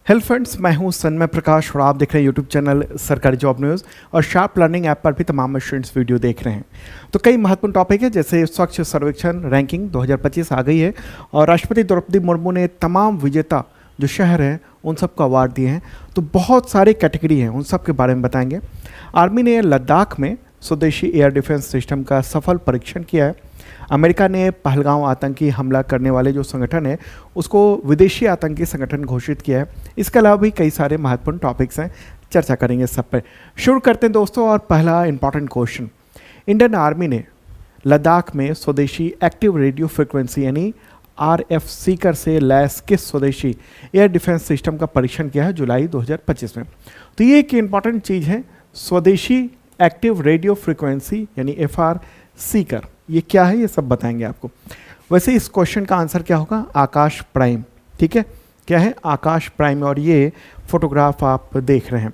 Hello friends, मैं हूं सन्मय प्रकाश और आप देख रहे हैं यूट्यूब चैनल सरकारी जॉब न्यूज़ और शार्प लर्निंग ऐप पर भी तमाम स्टूडेंट्स वीडियो देख रहे हैं। तो कई महत्वपूर्ण टॉपिक है, जैसे स्वच्छ सर्वेक्षण रैंकिंग 2025 आ गई है और राष्ट्रपति द्रौपदी मुर्मू ने तमाम विजेता जो शहर हैं उन सबको अवार्ड दिए हैं। तो बहुत सारे कैटेगरी हैं, उन सब के बारे में बताएंगे। आर्मी ने लद्दाख में स्वदेशी एयर डिफेंस सिस्टम का सफल परीक्षण किया है। अमेरिका ने पहलगांव आतंकी हमला करने वाले जो संगठन है उसको विदेशी आतंकी संगठन घोषित किया है। इसके अलावा भी कई सारे महत्वपूर्ण टॉपिक्स हैं, चर्चा करेंगे सब पर। शुरू करते हैं दोस्तों, और पहला इंपॉर्टेंट क्वेश्चन, इंडियन आर्मी ने लद्दाख में स्वदेशी एक्टिव रेडियो फ्रिक्वेंसी यानी RF सीकर से लैस किस स्वदेशी एयर डिफेंस सिस्टम का परीक्षण किया है जुलाई 2025 में। तो ये एक इंपॉर्टेंट चीज़ है, स्वदेशी एक्टिव रेडियो फ्रिक्वेंसी यानी FR सीकर, ये क्या है ये सब बताएंगे आपको। वैसे इस क्वेश्चन का आंसर क्या होगा, आकाश प्राइम। ठीक है, क्या है आकाश प्राइम, और ये फोटोग्राफ आप देख रहे हैं।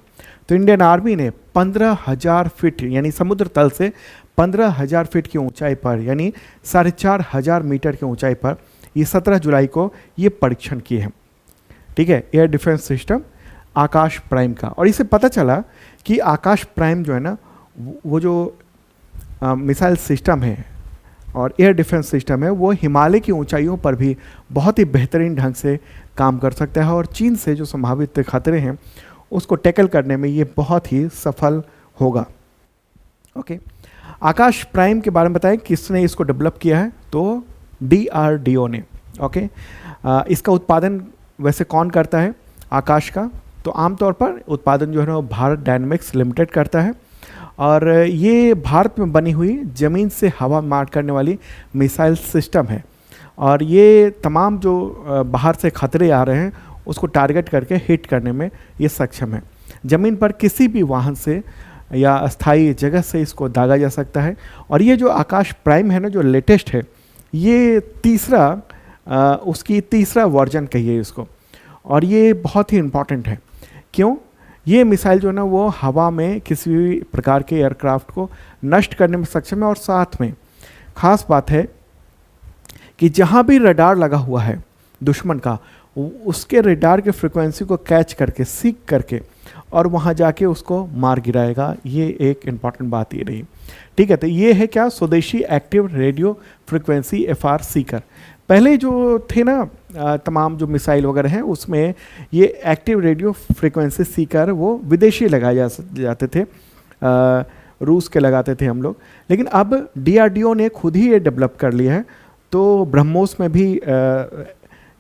तो इंडियन आर्मी ने 15,000 फीट यानी समुद्र तल से 15,000 फीट की ऊंचाई पर यानी 4,500 मीटर की ऊंचाई पर ये 17 जुलाई को ये परीक्षण किए हैं। ठीक है, एयर डिफेंस सिस्टम आकाश प्राइम का। और इससे पता चला कि आकाश प्राइम जो है ना, वो जो मिसाइल सिस्टम है और एयर डिफेंस सिस्टम है, वो हिमालय की ऊंचाइयों पर भी बहुत ही बेहतरीन ढंग से काम कर सकता है और चीन से जो संभावित खतरे हैं उसको टैकल करने में ये बहुत ही सफल होगा। ओके, आकाश प्राइम के बारे में बताएं, किसने इसको डेवलप किया है, तो DRDO ने। ओके, इसका उत्पादन वैसे कौन करता है आकाश का, तो आमतौर पर उत्पादन जो है ना वो भारत डायनेमिक्स लिमिटेड करता है। और ये भारत में बनी हुई ज़मीन से हवा मार करने वाली मिसाइल सिस्टम है और ये तमाम जो बाहर से खतरे आ रहे हैं उसको टारगेट करके हिट करने में ये सक्षम है। ज़मीन पर किसी भी वाहन से या अस्थायी जगह से इसको दागा जा सकता है। और ये जो आकाश प्राइम है ना, जो लेटेस्ट है, ये उसकी तीसरा वर्जन कहिए इसको, और ये बहुत ही इम्पॉर्टेंट है। क्यों? ये मिसाइल जो है ना वो हवा में किसी भी प्रकार के एयरक्राफ्ट को नष्ट करने में सक्षम है। और साथ में खास बात है कि जहाँ भी रडार लगा हुआ है दुश्मन का, उसके रडार के फ्रिक्वेंसी को कैच करके, सीख करके और वहाँ जाके उसको मार गिराएगा। ये एक इम्पॉर्टेंट बात ये रही। ठीक है, तो ये है क्या, स्वदेशी active radio frequency FR Sikar. पहले जो थे ना तमाम जो मिसाइल वगैरह हैं उसमें ये एक्टिव रेडियो फ्रिक्वेंसी सीकर वो विदेशी लगाए जाते थे, रूस के लगाते थे हम लोग, लेकिन अब DRDO ने खुद ही ये डेवलप कर लिया है। तो ब्रह्मोस में भी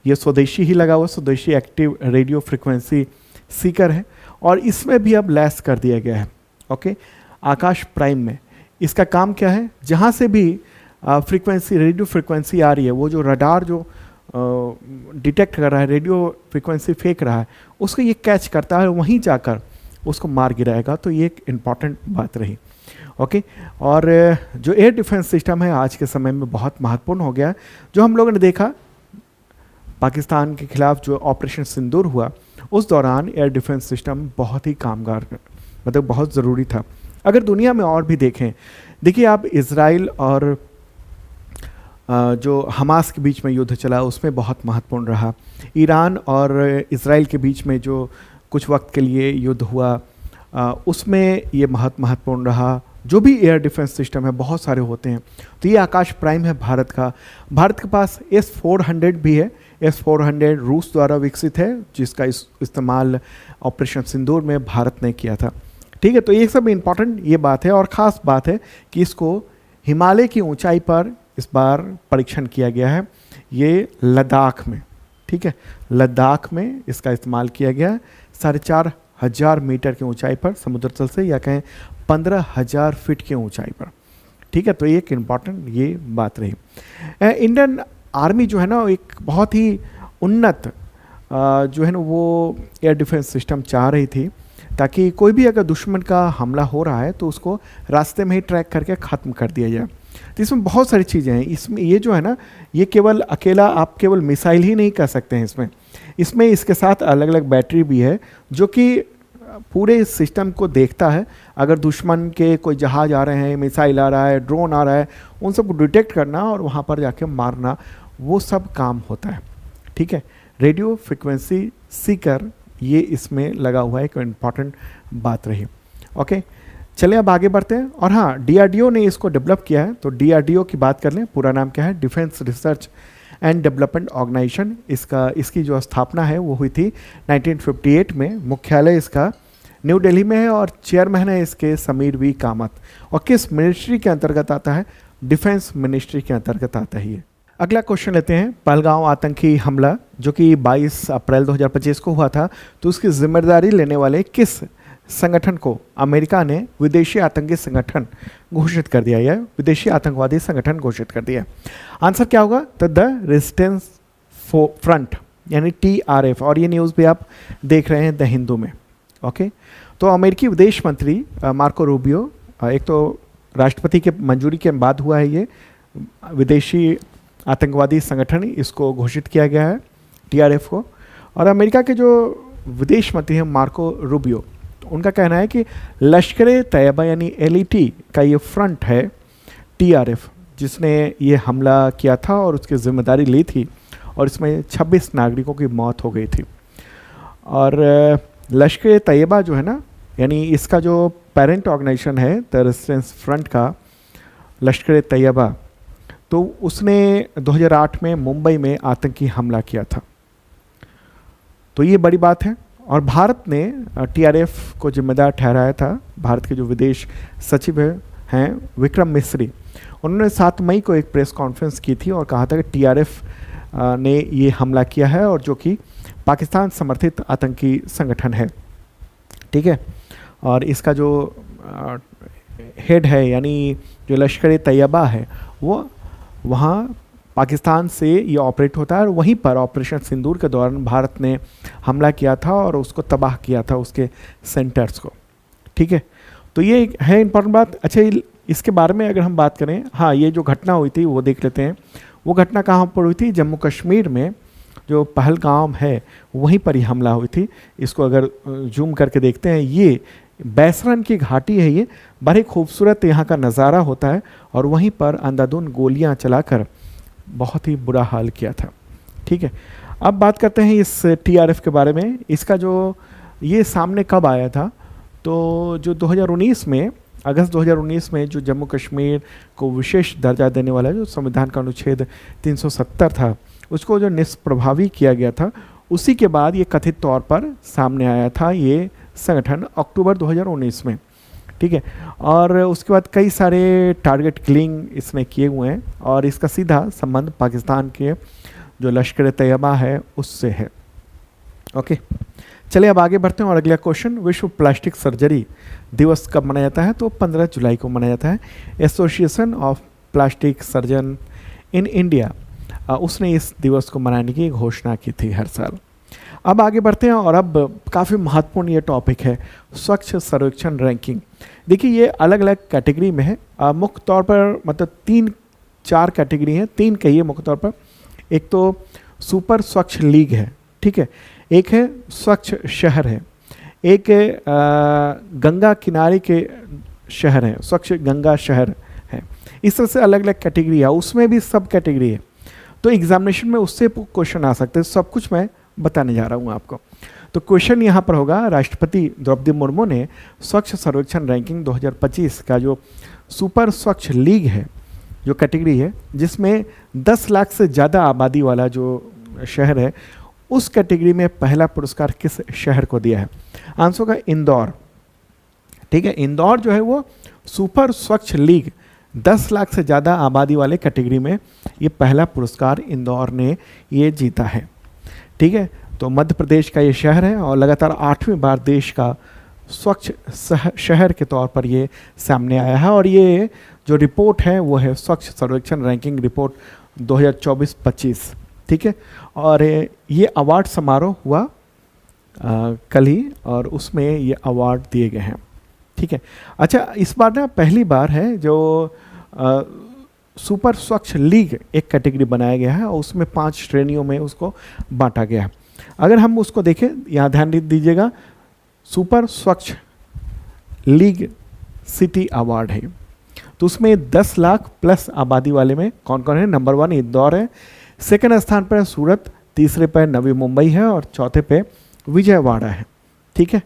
ये स्वदेशी ही लगा हुआ, स्वदेशी एक्टिव रेडियो फ्रिक्वेंसी सीकर है और इसमें भी अब लैस कर दिया गया है। ओके, आकाश प्राइम में इसका काम क्या है, जहाँ से भी फ्रीक्वेंसी रेडियो फ्रीक्वेंसी आ रही है, वो जो रडार जो डिटेक्ट कर रहा है, रेडियो फ्रीक्वेंसी फेंक रहा है, उसको ये कैच करता है, वहीं जाकर उसको मार गिराएगा। तो ये एक इम्पॉर्टेंट बात रही। ओके, और जो एयर डिफेंस सिस्टम है आज के समय में बहुत महत्वपूर्ण हो गया है। जो हम लोगों ने देखा पाकिस्तान के खिलाफ जो ऑपरेशन सिंदूर हुआ, उस दौरान एयर डिफेंस सिस्टम बहुत ही कामगार, मतलब बहुत ज़रूरी था। अगर दुनिया में और भी देखें, देखिए आप, इज़राइल और जो हमास के बीच में युद्ध चला उसमें बहुत महत्वपूर्ण रहा। ईरान और इज़राइल के बीच में जो कुछ वक्त के लिए युद्ध हुआ उसमें ये महत्वपूर्ण रहा। जो भी एयर डिफेंस सिस्टम है बहुत सारे होते हैं। तो ये आकाश प्राइम है भारत का। भारत के पास S-400 भी है। S-400 रूस द्वारा विकसित है, जिसका इस्तेमाल ऑपरेशन सिंदूर में भारत ने किया था। ठीक है, तो ये सब इम्पॉर्टेंट ये बात है। और ख़ास बात है कि इसको हिमालय की ऊंचाई पर इस बार परीक्षण किया गया है, ये लद्दाख में। ठीक है, लद्दाख में इसका इस्तेमाल किया गया है 4,500 मीटर की ऊंचाई पर समुद्र तल से, या कहें 15,000 फीट की ऊंचाई पर। ठीक है, तो ये एक इम्पॉर्टेंट ये बात रही। इंडियन आर्मी जो है ना एक बहुत ही उन्नत जो है ना वो एयर डिफेंस सिस्टम चाह रही थी, ताकि कोई भी अगर दुश्मन का हमला हो रहा है तो उसको रास्ते में ही ट्रैक करके ख़त्म कर दिया जाए। तो इसमें बहुत सारी चीज़ें हैं। इसमें ये जो है ना, ये केवल अकेला आप केवल मिसाइल ही नहीं कर सकते हैं। इसमें इसके साथ अलग अलग बैटरी भी है जो कि पूरे सिस्टम को देखता है। अगर दुश्मन के कोई जहाज़ आ रहे हैं, मिसाइल आ रहा है, ड्रोन आ रहा है, उन सबको डिटेक्ट करना और वहाँ पर जाके मारना, वो सब काम होता है। ठीक है, रेडियो फ्रिक्वेंसी सीकर ये इसमें लगा हुआ है, एक इम्पॉर्टेंट बात रही। ओके, चलिए अब आगे बढ़ते हैं। और हाँ, DRDO ने इसको डेवलप किया है, तो DRDO की बात कर लें। पूरा नाम क्या है? Defence research and development organisation. इसकी जो स्थापना है वो हुई थी 1958 में। मुख्यालय इसका न्यू दिल्ली में है और चेयरमैन है इसके समीर वी कामत। और किस मिनिस्ट्री के अंतर्गत आता है? डिफेंस मिनिस्ट्री के अंतर्गत आता है ये। अगला क्वेश्चन लेते हैं। पहलगांव आतंकी हमला जो कि 22 अप्रैल 2025 को हुआ था, तो उसकी जिम्मेदारी लेने वाले किस संगठन को अमेरिका ने विदेशी आतंकी संगठन घोषित कर दिया, या विदेशी आतंकवादी संगठन घोषित कर दिया? आंसर क्या होगा? तो द रेजिस्टेंस फ्रंट, यानी TRF। और ये न्यूज़ भी आप देख रहे हैं द हिंदू में। ओके, तो अमेरिकी विदेश मंत्री मार्को रूबियो, एक तो राष्ट्रपति के मंजूरी के बाद हुआ है ये विदेशी आतंकवादी संगठन, इसको घोषित किया गया है TRF को। और अमेरिका के जो विदेश मंत्री हैं मार्को रूबियो, उनका कहना है कि लश्कर तैयबा यानी LET का ये फ्रंट है TRF, जिसने ये हमला किया था और उसकी जिम्मेदारी ली थी, और इसमें 26 नागरिकों की मौत हो गई थी। और लश्कर तैयबा जो है ना, यानी इसका जो पेरेंट ऑर्गेनाइजेशन है द रेजिस्टेंस फ्रंट का, लश्कर तैयबा, तो उसने 2008 में मुंबई में आतंकी हमला किया था। तो ये बड़ी बात है। और भारत ने TRF को जिम्मेदार ठहराया था। भारत के जो विदेश सचिव हैं विक्रम मिस्री, उन्होंने 7 मई को एक प्रेस कॉन्फ्रेंस की थी और कहा था कि TRF ने ये हमला किया है और जो कि पाकिस्तान समर्थित आतंकी संगठन है। ठीक है, और इसका जो हेड है, यानी जो लश्कर तैयबा है, वो वहाँ पाकिस्तान से ये ऑपरेट होता है। और वहीं पर ऑपरेशन सिंदूर के दौरान भारत ने हमला किया था और उसको तबाह किया था, उसके सेंटर्स को। ठीक है, तो ये है इंपॉर्टेंट बात। अच्छा, इसके बारे में अगर हम बात करें, हाँ, ये जो घटना हुई थी वो देख लेते हैं। वो घटना कहाँ पर हुई थी? जम्मू कश्मीर में जो पहलगाम है वहीं पर ही हमला हुई थी। इसको अगर जूम करके देखते हैं, ये बैसरन की घाटी है, ये बड़ी खूबसूरत यहाँ का नज़ारा होता है। और वहीं पर अंधाधुंध गोलियाँ चलाकर बहुत ही बुरा हाल किया था। ठीक है, अब बात करते हैं इस TRF के बारे में। इसका जो ये सामने कब आया था? तो जो 2019 में, अगस्त 2019 में जो जम्मू कश्मीर को विशेष दर्जा देने वाला जो संविधान का अनुच्छेद 370 था, उसको जो निष्प्रभावी किया गया था, उसी के बाद ये कथित तौर पर सामने आया था ये संगठन अक्टूबर 2019 में। ठीक है, और उसके बाद कई सारे टारगेट किलिंग इसने किए हुए हैं और इसका सीधा संबंध पाकिस्तान के जो लश्कर तैयबा है उससे है। ओके, चलिए अब आगे बढ़ते हैं और अगला क्वेश्चन। विश्व प्लास्टिक सर्जरी दिवस कब मनाया जाता है? तो 15 जुलाई को मनाया जाता है। Association of plastic surgeon in India, उसने इस दिवस को मनाने की घोषणा की थी हर साल। अब आगे बढ़ते हैं और अब काफ़ी महत्वपूर्ण ये टॉपिक है, स्वच्छ सर्वेक्षण रैंकिंग। देखिए, ये अलग अलग कैटेगरी में है। मुख्य तौर पर मतलब 3-4 कैटेगरी हैं, 3 कहिए मुख्य तौर पर। एक तो सुपर स्वच्छ लीग है, ठीक है, एक है स्वच्छ शहर है, एक गंगा किनारे के शहर है, स्वच्छ गंगा शहर है। इस तरह से अलग अलग कैटेगरी है, उसमें भी सब कैटेगरी है। तो एग्जामिनेशन में उससे क्वेश्चन आ सकते हैं, सब कुछ मैं बताने जा रहा हूँ आपको। तो क्वेश्चन यहाँ पर होगा, राष्ट्रपति द्रौपदी मुर्मू ने स्वच्छ सर्वेक्षण रैंकिंग 2025 का जो सुपर स्वच्छ लीग है, जो कैटेगरी है, जिसमें 10 लाख से ज़्यादा आबादी वाला जो शहर है, उस कैटेगरी में पहला पुरस्कार किस शहर को दिया है? आंसर होगा इंदौर। ठीक है, इंदौर जो है वो सुपर स्वच्छ लीग 10 लाख से ज़्यादा आबादी वाले कैटेगरी में ये पहला पुरस्कार इंदौर ने ये जीता है। ठीक है, तो मध्य प्रदेश का ये शहर है और लगातार 8वीं बार देश का स्वच्छ शहर के तौर पर ये सामने आया है। और ये जो रिपोर्ट है वो है स्वच्छ सर्वेक्षण रैंकिंग रिपोर्ट 2024-25। ठीक है, और ये अवार्ड समारोह हुआ कल ही और उसमें ये अवार्ड दिए गए हैं। ठीक है, अच्छा, इस बार ना पहली बार है जो सुपर स्वच्छ लीग एक कैटेगरी बनाया गया है और उसमें 5 श्रेणियों में उसको बांटा गया है। अगर हम उसको देखें, यहाँ ध्यान दीजिएगा, सुपर स्वच्छ लीग सिटी अवार्ड है, तो उसमें 10 लाख प्लस आबादी वाले में कौन कौन है? नंबर 1 इंदौर है, सेकंड स्थान पर सूरत, तीसरे पर नवी मुंबई है और चौथे पे विजयवाड़ा है। ठीक है,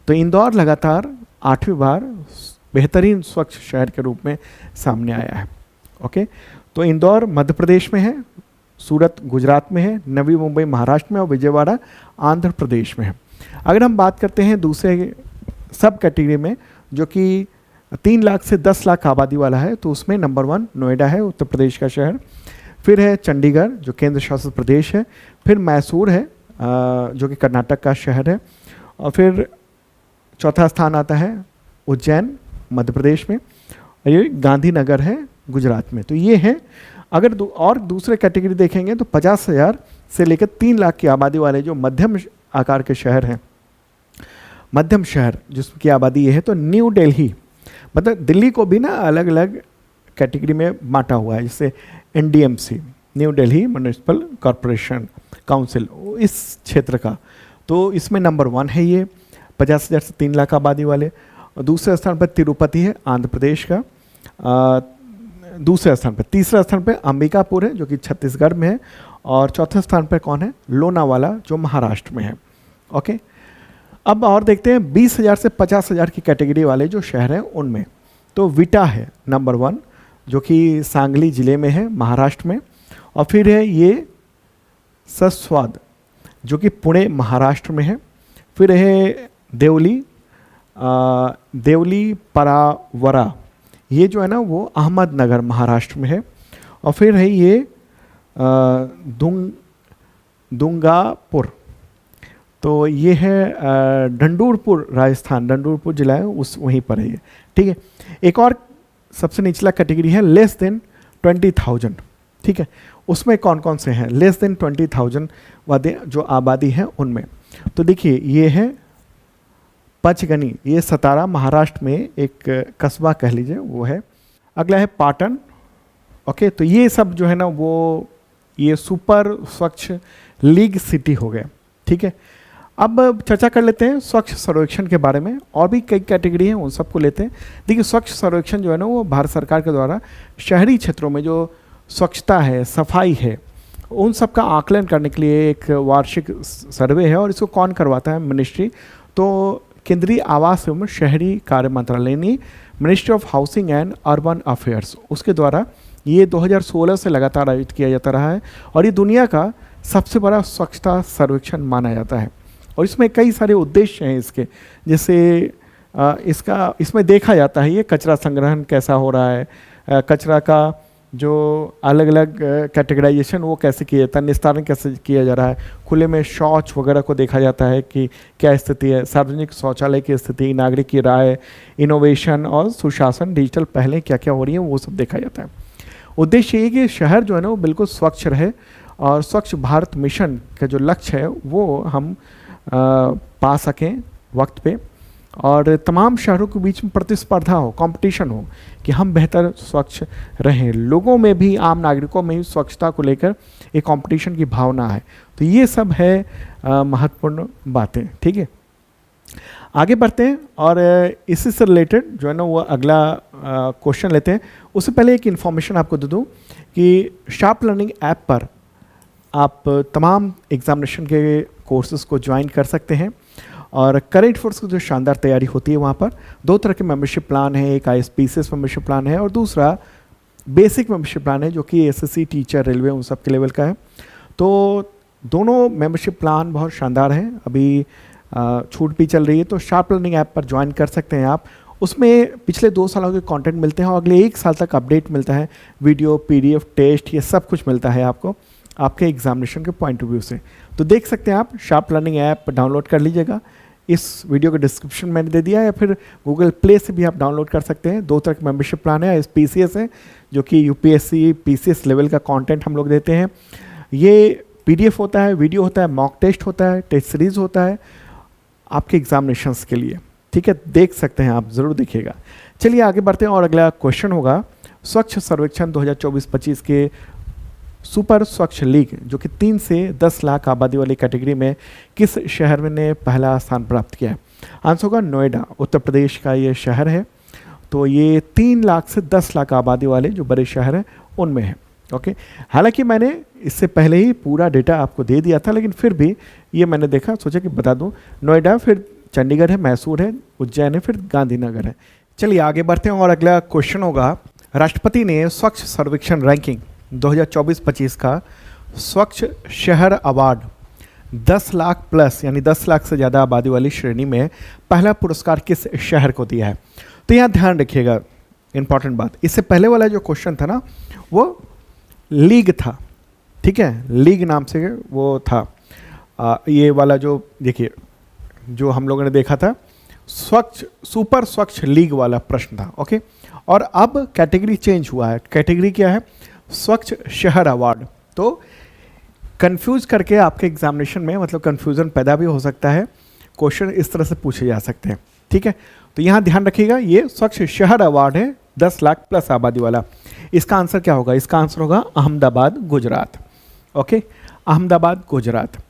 तो इंदौर लगातार 8वीं बार बेहतरीन स्वच्छ शहर के रूप में सामने आया है। ओके, तो इंदौर मध्य प्रदेश में है, सूरत गुजरात में है, नवी मुंबई महाराष्ट्र में और विजयवाड़ा आंध्र प्रदेश में है। अगर हम बात करते हैं दूसरे सब कैटेगरी में जो कि 3 लाख से 10 लाख आबादी वाला है, तो उसमें नंबर 1 नोएडा है, उत्तर प्रदेश का शहर। फिर है चंडीगढ़ जो केंद्र शासित प्रदेश है। फिर मैसूर है जो कि कर्नाटक का शहर है। और फिर चौथा स्थान आता है उज्जैन मध्य प्रदेश में, और ये गांधीनगर है गुजरात में। तो ये है, अगर और दूसरे कैटेगरी देखेंगे तो 50,000 से लेकर 3 लाख की आबादी वाले जो मध्यम आकार के शहर हैं, मध्यम शहर जिसकी आबादी ये है, तो न्यू दिल्ली, मतलब दिल्ली को भी ना अलग अलग कैटेगरी में बांटा हुआ है, जैसे NDMC new Delhi municipal corporation council, इस क्षेत्र का, तो इसमें नंबर 1 है ये 50,000 से 3 लाख आबादी वाले। और दूसरे स्थान पर तिरुपति है आंध्र प्रदेश का, दूसरे स्थान पर। तीसरा स्थान पर अंबिकापुर है जो कि छत्तीसगढ़ में है। और चौथे स्थान पर कौन है? लोनावाला जो महाराष्ट्र में है। ओके, अब और देखते हैं 20,000 से 50,000 की कैटेगरी वाले जो शहर हैं उनमें, तो विटा है नंबर 1 जो कि सांगली जिले में है महाराष्ट्र में। और फिर है ये सस्वाद जो कि पुणे महाराष्ट्र में है। फिर है देवली परावरा, ये जो है ना वो अहमदनगर महाराष्ट्र में है। और फिर है ये दुंगापुर, तो ये है डंडूरपुर राजस्थान, डंडूरपुर जिला है उस वहीं पर है ये। ठीक है, एक और सबसे निचला कैटेगरी है लेस देन 20,000। ठीक है, उसमें कौन कौन से हैं लेस देन 20,000 वाले जो आबादी है उनमें? तो देखिए ये है पंचगनी, ये सतारा महाराष्ट्र में एक कस्बा कह लीजिए वो है। अगला है पाटन। ओके, तो ये सब जो है ना वो ये सुपर स्वच्छ लीग सिटी हो गया। ठीक है, अब चर्चा कर लेते हैं स्वच्छ सर्वेक्षण के बारे में। और भी कई कैटेगरी हैं, उन सबको लेते हैं। देखिए स्वच्छ सर्वेक्षण जो है ना वो भारत सरकार के द्वारा शहरी क्षेत्रों में जो स्वच्छता है, सफाई है, उन सब का आकलन करने के लिए एक वार्षिक सर्वे है। और इसको कौन करवाता है? मिनिस्ट्री, तो केंद्रीय आवास एवं शहरी कार्य मंत्रालय यानी ministry of housing and urban affairs, उसके द्वारा ये 2016 से लगातार आयोजित किया जाता रहा है। और ये दुनिया का सबसे बड़ा स्वच्छता सर्वेक्षण माना जाता है। और इसमें कई सारे उद्देश्य हैं इसके, जैसे इसमें देखा जाता है ये कचरा संग्रहण कैसा हो रहा है, कचरा का जो अलग अलग कैटेगराइजेशन वो कैसे किया जाता है, निस्तारण कैसे किया जा रहा है, खुले में शौच वगैरह को देखा जाता है कि क्या स्थिति है, सार्वजनिक शौचालय की स्थिति, नागरिक की राय, इनोवेशन और सुशासन, डिजिटल पहले क्या क्या हो रही है वो सब देखा जाता है। उद्देश्य ये कि शहर जो है ना वो बिल्कुल स्वच्छ रहे और स्वच्छ भारत मिशन का जो लक्ष्य है वो हम पा सकें वक्त पे, और तमाम शहरों के बीच में प्रतिस्पर्धा हो, कंपटीशन हो कि हम बेहतर स्वच्छ रहें, लोगों में भी, आम नागरिकों में भी स्वच्छता को लेकर एक कंपटीशन की भावना है। तो ये सब है महत्वपूर्ण बातें। ठीक है, आगे बढ़ते हैं और इसी से रिलेटेड जो है ना वो अगला क्वेश्चन लेते हैं। उससे पहले एक इन्फॉर्मेशन आपको दे दूँ कि शार्प लर्निंग ऐप पर आप तमाम एग्जामिनेशन के कोर्सेज़ को ज्वाइन कर सकते हैं। और करेंट फोर्स की जो शानदार तैयारी होती है वहाँ पर 2 तरह के मेंबरशिप प्लान है, एक ISPCS मेंबरशिप प्लान है और दूसरा बेसिक मेंबरशिप प्लान है जो कि SSC, टीचर, रेलवे उन सब के लेवल का है। तो दोनों मेंबरशिप प्लान बहुत शानदार हैं, अभी छूट भी चल रही है, तो शार्प लर्निंग ऐप पर ज्वाइन कर सकते हैं आप। उसमें पिछले 2 सालों के कंटेंट मिलते हैं और अगले 1 साल तक अपडेट मिलता है, वीडियो, PDF, टेस्ट, ये सब कुछ मिलता है आपको आपके एग्जामिनेशन के पॉइंट ऑफ व्यू से। तो देख सकते हैं आप, शार्प लर्निंग ऐप डाउनलोड कर लीजिएगा, इस वीडियो के डिस्क्रिप्शन मैंने दे दिया है, या फिर गूगल प्ले से भी आप डाउनलोड कर सकते हैं। 2 तरह के मेंबरशिप प्लान है, ISPCS है जो कि UPSC, PCS लेवल का कंटेंट हम लोग देते हैं। ये PDF होता है, वीडियो होता है, मॉक टेस्ट होता है, टेस्ट सीरीज होता है आपके एग्जामिनेशंस के लिए। ठीक है, देख सकते हैं आप, ज़रूर देखिएगा। चलिए आगे बढ़ते हैं और अगला क्वेश्चन होगा स्वच्छ सर्वेक्षण 2024-25 के सुपर स्वच्छ लीग जो कि 3 से 10 लाख आबादी वाली कैटेगरी में किस शहर में ने पहला स्थान प्राप्त किया है? आंसर होगा नोएडा, उत्तर प्रदेश का ये शहर है। तो ये 3 लाख से 10 लाख आबादी वाले जो बड़े शहर हैं उनमें है। ओके, हालांकि मैंने इससे पहले ही पूरा डेटा आपको दे दिया था, लेकिन फिर भी ये मैंने देखा, सोचा कि बता दूं। नोएडा, फिर चंडीगढ़ है, मैसूर है, उज्जैन है, फिर गांधीनगर है। चलिए आगे बढ़ते हैं और अगला क्वेश्चन होगा, राष्ट्रपति ने स्वच्छ सर्वेक्षण रैंकिंग 2024-25 का स्वच्छ शहर अवार्ड 10 लाख प्लस यानी 10 लाख से ज़्यादा आबादी वाली श्रेणी में पहला पुरस्कार किस शहर को दिया है? तो यहाँ ध्यान रखिएगा, इंपॉर्टेंट बात, इससे पहले वाला जो क्वेश्चन था ना वो लीग था, ठीक है, लीग नाम से वो था। ये वाला जो देखिए जो हम लोगों ने देखा था स्वच्छ सुपर स्वच्छ लीग वाला प्रश्न था। ओके, और अब कैटेगरी चेंज हुआ है, कैटेगरी क्या है? स्वच्छ शहर अवार्ड। तो कंफ्यूज करके आपके एग्जामिनेशन में मतलब कंफ्यूजन पैदा भी हो सकता है, क्वेश्चन इस तरह से पूछे जा सकते हैं, ठीक है। तो यहाँ ध्यान रखिएगा, ये स्वच्छ शहर अवार्ड है 10 लाख प्लस आबादी वाला। इसका आंसर क्या होगा? इसका आंसर होगा अहमदाबाद, गुजरात। ओके, अहमदाबाद, गुजरात।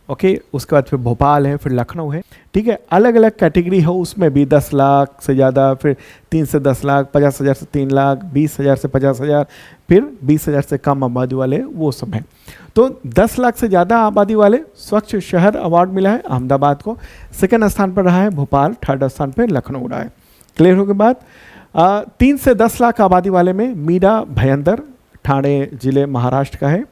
ओके, उसके बाद फिर भोपाल है, फिर लखनऊ है, ठीक है। अलग अलग कैटेगरी हो, उसमें भी 10 लाख से ज़्यादा, फिर 3 से 10 लाख, 50,000 से 3 लाख, 20,000 से 50,000, फिर 20,000 से कम आबादी वाले, वो सब हैं। तो 10 लाख से ज़्यादा आबादी वाले स्वच्छ शहर अवार्ड मिला है अहमदाबाद को। सेकंड स्थान पर रहा है भोपाल, थर्ड स्थान पर लखनऊ रहा है। क्लियर हो गई बात? 3 से 10 लाख आबादी वाले में मीरा भयंदर, ठाणे जिले महाराष्ट्र का है,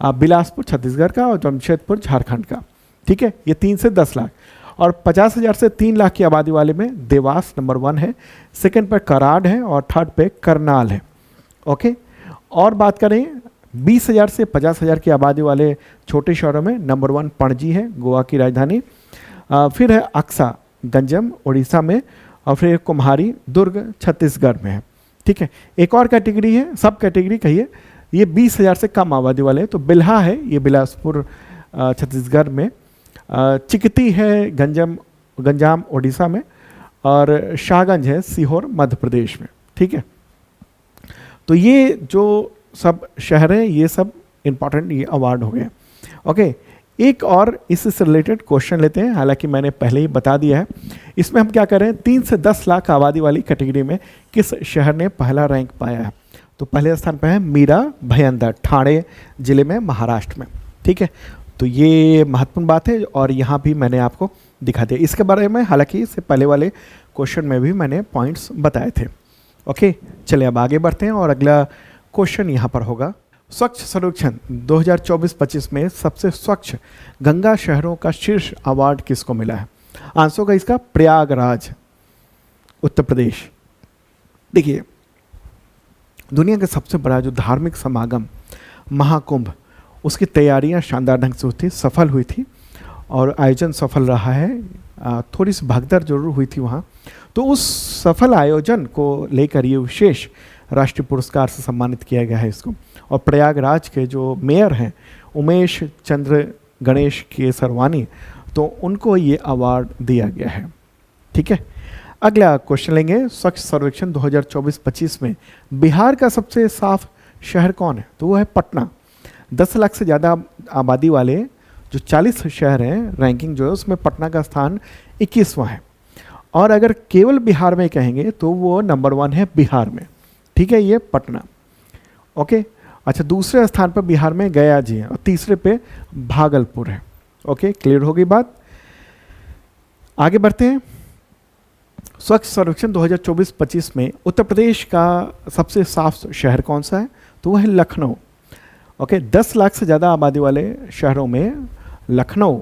बिलासपुर छत्तीसगढ़ का, और जमशेदपुर झारखंड का, ठीक है। ये 3 से 10 लाख। और 50,000 से 3 लाख की आबादी वाले में देवास नंबर 1 है, सेकंड पे कराड़ है और थर्ड पे करनाल है। ओके, और बात करें 20,000 से 50,000 की आबादी वाले छोटे शहरों में नंबर 1 पणजी है, गोवा की राजधानी, फिर है अक्सा गंजम उड़ीसा में, और फिर कुम्हारी दुर्ग छत्तीसगढ़ में है, ठीक है। एक और कैटेगरी है, सब कैटेगरी कहिए, ये 20,000 से कम आबादी वाले, तो बिल्हा है, ये बिलासपुर छत्तीसगढ़ में, चिकती है गंजाम उड़ीसा में, और शाहगंज है सीहोर मध्य प्रदेश में, ठीक है। तो ये जो सब शहर हैं ये सब इंपॉर्टेंट ये अवार्ड हो गए। ओके, एक और इससे रिलेटेड क्वेश्चन लेते हैं, हालांकि मैंने पहले ही बता दिया है। इसमें हम क्या कर रहे हैं, 3 से 10 लाख आबादी वाली कैटेगरी में किस शहर ने पहला रैंक पाया है? तो पहले स्थान पर है मीरा भयंदर, ठाणे जिले में महाराष्ट्र में, ठीक है। तो ये महत्वपूर्ण बात है और यहाँ भी मैंने आपको दिखा दिया इसके बारे में, हालांकि इससे पहले वाले क्वेश्चन में भी मैंने पॉइंट्स बताए थे। ओके, चलिए अब आगे बढ़ते हैं और अगला क्वेश्चन यहाँ पर होगा, स्वच्छ सर्वेक्षण 2024-25 में सबसे स्वच्छ गंगा शहरों का शीर्ष अवार्ड किसको मिला है? आंसर होगा इसका प्रयागराज, उत्तर प्रदेश। देखिए, दुनिया का सबसे बड़ा जो धार्मिक समागम महाकुंभ, उसकी तैयारियां शानदार ढंग से हुई, सफल हुई थी और आयोजन सफल रहा है। थोड़ी सी भगदड़ जरूर हुई थी वहाँ। तो उस सफल आयोजन को लेकर ये विशेष राष्ट्रीय पुरस्कार से सम्मानित किया गया है इसको। और प्रयागराज के जो मेयर हैं उमेश चंद्र गणेश केसरवानी, तो उनको ये अवार्ड दिया गया है, ठीक है। अगला क्वेश्चन लेंगे, स्वच्छ सर्वेक्षण 2024-25 में बिहार का सबसे साफ शहर कौन है? तो वो है पटना। 10 लाख से ज़्यादा आबादी वाले जो 40 शहर हैं, रैंकिंग जो है उसमें पटना का स्थान 21वां है। और अगर केवल बिहार में कहेंगे तो वो नंबर 1 है बिहार में, ठीक है, ये पटना। ओके, अच्छा, दूसरे स्थान पर बिहार में गया जी है और तीसरे पे भागलपुर है। ओके, क्लियर हो गई बात? आगे बढ़ते हैं। स्वच्छ सर्वेक्षण 2024-25 में उत्तर प्रदेश का सबसे साफ शहर कौन सा है? तो वह है लखनऊ। ओके, 10 लाख से ज़्यादा आबादी वाले शहरों में लखनऊ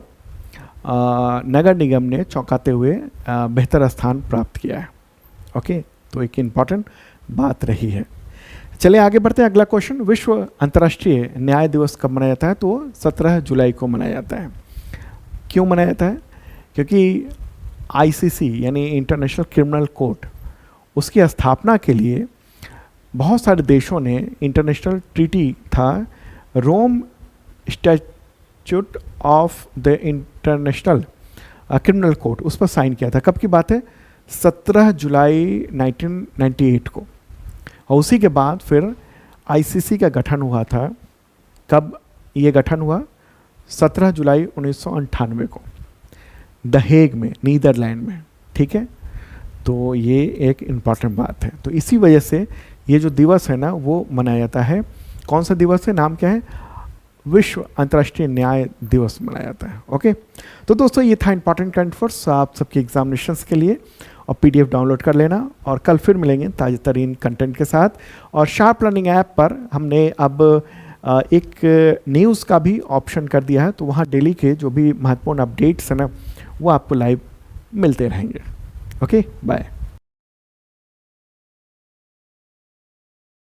नगर निगम ने चौंकाते हुए बेहतर स्थान प्राप्त किया है। ओके, तो एक इम्पॉर्टेंट बात रही है। चलिए आगे बढ़ते हैं। अगला क्वेश्चन, विश्व अंतर्राष्ट्रीय न्याय दिवस कब मनाया जाता है? तो 17 जुलाई को मनाया जाता है। क्यों मनाया जाता है? क्योंकि ICC यानी इंटरनेशनल क्रिमिनल कोर्ट, उसकी स्थापना के लिए बहुत सारे देशों ने इंटरनेशनल ट्रीटी था, Rome statute of the international criminal court, उस पर साइन किया था। कब की बात है? 17 जुलाई 1998 को। और उसी के बाद फिर ICC का गठन हुआ था। कब ये गठन हुआ? 17 जुलाई 1998 को, द हेग में, नीदरलैंड में, ठीक है। तो ये एक इम्पॉर्टेंट बात है। तो इसी वजह से ये जो दिवस है ना वो मनाया जाता है कौन सा दिवस है, नाम क्या है, विश्व अंतर्राष्ट्रीय न्याय दिवस मनाया जाता है। ओके, तो दोस्तों ये था इंपॉर्टेंट करंट अफेयर्स आप सबके एग्जामिनेशंस के लिए, और PDF डाउनलोड कर लेना, और कल फिर मिलेंगे ताज़ा तरीन कंटेंट के साथ। और शार्प लर्निंग ऐप पर हमने अब एक न्यूज़ का भी ऑप्शन कर दिया है, तो वहाँ डेली के जो भी महत्वपूर्ण अपडेट्स हैं ना, वो आपको लाइव मिलते रहेंगे। Okay, bye.